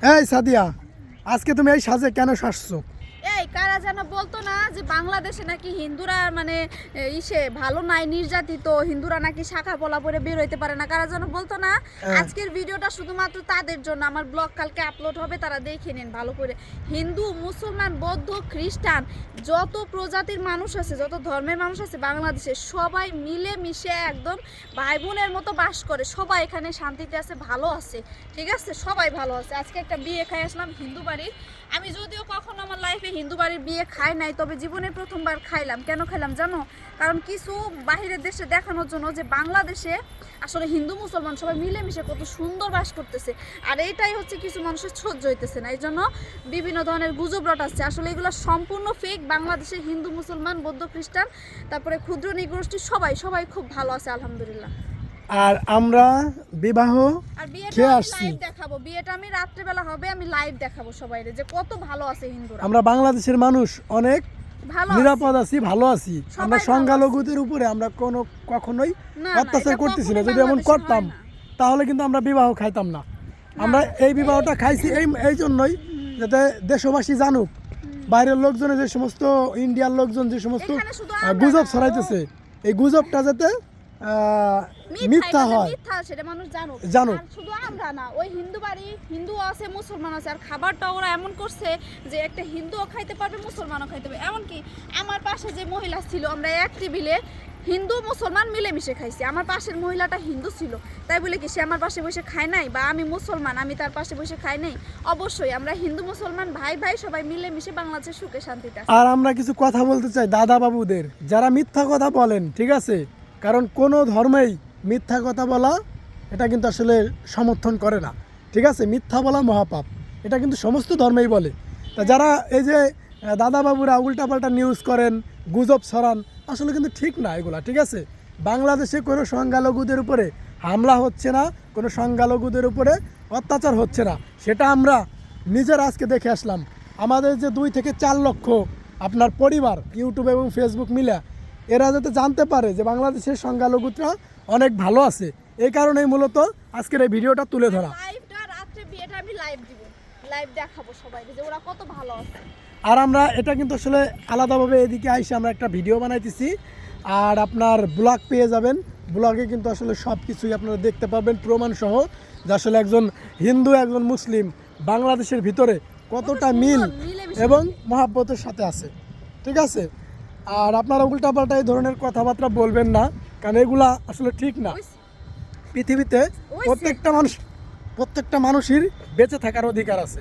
এই সাদিয়া, আজকে তুমি এই সাজে কেন সাজছো? এই কারা যেন বলতো না যে বাংলাদেশে নাকি হিন্দুরা মানে ভালো নাই, নির্যাতিত, হিন্দুরা নাকি শাখা পলা পরে বের হইতে পারে না, কারা যেন বলতো না। আজকের ভিডিওটা শুধুমাত্র তাদের জন্য। আমার ব্লগ কালকে আপলোড হবে, তারা দেখে নিন ভালো করে। হিন্দু, মুসলমান, বৌদ্ধ, খ্রিস্টান, যত প্রজাতির মানুষ আছে, যত ধর্মের মানুষ আছে বাংলাদেশে, সবাই মিলে মিশে একদম ভাই বোনের মতো বাস করে। সবাই এখানে শান্তিতে আছে, ভালো আছে, ঠিক আছে, সবাই ভালো আছে। আজকে একটা বিয়ে খাই আসলাম হিন্দু বাড়ির। আমি যদিও কখনো আমার লাইফে হিন্দু বাড়ির বিয়ে খাই নাই, তবে জীবনে প্রথমবার খাইলাম। কেন খাইলাম জানো? কারণ কিছু বাহিরের দেশে দেখানোর জন্য যে বাংলাদেশে আসলে হিন্দু মুসলমান সবাই মিলেমিশে কত সুন্দর বাস করতেছে। আর এইটাই হচ্ছে কিছু মানুষের সহ্য হইতেছে না, এই জন্য বিভিন্ন ধরনের গুজব রটাচ্ছে। আসলে এগুলো সম্পূর্ণ ফেক। বাংলাদেশে হিন্দু, মুসলমান, বৌদ্ধ, খ্রিস্টান, তারপরে ক্ষুদ্র নৃগোষ্ঠী সবাই সবাই খুব ভালো আছে আলহামদুলিল্লাহ। আর আমরা বিবাহ আর বিয়েটা খেয়ে আমি আসছি। লাইভ দেখাবো, বিয়েটা আমি রাত্রেবেলা হবে, আমি লাইভ দেখাবো সবাইরে যে কত ভালো আছে হিন্দুরা। আমরা বাংলাদেশের মানুষ অনেক ভালো নিরাপদ আছি, ভালো আছি। সবাই আমরা ভালো সংখ্যালঘুদের উপরে আমরা কখনোই না, অত্যাচার এটা করতেছি না। কখনোই যদি এমন বাংলাদেশে করতাম হয় না। তাহলে কিন্তু আমরা বিবাহ খাইতাম না। আমরা এই বিবাহটা খাইছি এই জন্যই, যাতে দেশবাসী জানুক, বাইরের লোকজনে যে সমস্ত ইন্ডিয়ার লোকজন যে সমস্ত এখানে শুধু আমরা গুজব না, ছড়াইতেছে, এই গুজবটা যাতে মিথ্যা হয়, মিথ্যা, সেটা মানুষ জানুক। জানুক। আর শুধু আমরা না, ওই হিন্দু বাড়ি হিন্দু আছে, মুসলমান আছে। আর খাবারটা ওরা এমন করছে যে একটা হিন্দুও খাইতে পারবে, মুসলমানও খাইতে পারবে। এমনকি আমার পাশে যে মহিলা ছিল, আমরা এক টেবিলে হিন্দু মুসলমান মিলেমিশে খাইছি। আমার পাশের মহিলাটা হিন্দু ছিল, তাই বলে কি সে আমার পাশে বসে খায় নাই? বা আমি মুসলমান, আমি তার পাশে বসে খাই নাই? অবশ্যই আমরা হিন্দু মুসলমান ভাই ভাই সবাই মিলেমিশে বাংলাদেশের সুখে শান্তিতে আছি। আর আমরা কিছু কথা বলতে চাই দাদা বাবুদের, যারা মিথ্যা কথা বলেন, ঠিক আছে? কারণ কোনো ধর্মেই মিথ্যা কথা বলা এটা কিন্তু আসলে সমর্থন করে না, ঠিক আছে? মিথ্যা বলা মহাপাপ, এটা কিন্তু সমস্ত ধর্মেই বলে। তা যারা এই যে দাদা বাবুরা উল্টাপাল্টা নিউজ করেন, গুজব ছড়ান, আসলে কিন্তু ঠিক না এগুলা, ঠিক আছে? বাংলাদেশে কোনো সংখ্যালঘুদের উপরে হামলা হচ্ছে না, কোনো সংখ্যালঘুদের উপরে অত্যাচার হচ্ছে না, সেটা আমরা নিজের আজকে দেখে আসলাম। আমাদের যে 2 থেকে 4 লক্ষ আপনার পরিবার ইউটিউব এবং ফেসবুক মিলে, এরা যাতে জানতে পারে যে বাংলাদেশের সংখ্যালঘুরা অনেক ভালো আছে, এই কারণেই মূলত আজকের এই ভিডিওটা তুলে ধরা। লাইভটা রাত্রে বিয়েটা আমি লাইভ দিব, লাইভ দেখাবো সবাইকে যে ওরা কত ভালো আছে। আর আমরা এটা কিন্তু আসলে আলাদাভাবে এদিকে আইসে আমরা একটা ভিডিও বানাইতেছি, আর আপনার ব্লগ পেয়ে যাবেন। ব্লগে কিন্তু আসলে সব কিছুই আপনারা দেখতে পাবেন প্রমাণ সহ, যে আসলে একজন হিন্দু একজন মুসলিম বাংলাদেশের ভিতরে কতটা মিল মিলেমিশে এবং মহাব্বতের সাথে আছে, ঠিক আছে? আর আপনারা উল্টাপাল্টা এই ধরনের কথাবার্তা বলবেন না, কারণ এগুলা আসলে ঠিক না। পৃথিবীতে প্রত্যেকটা মানুষের বেঁচে থাকার অধিকার আছে।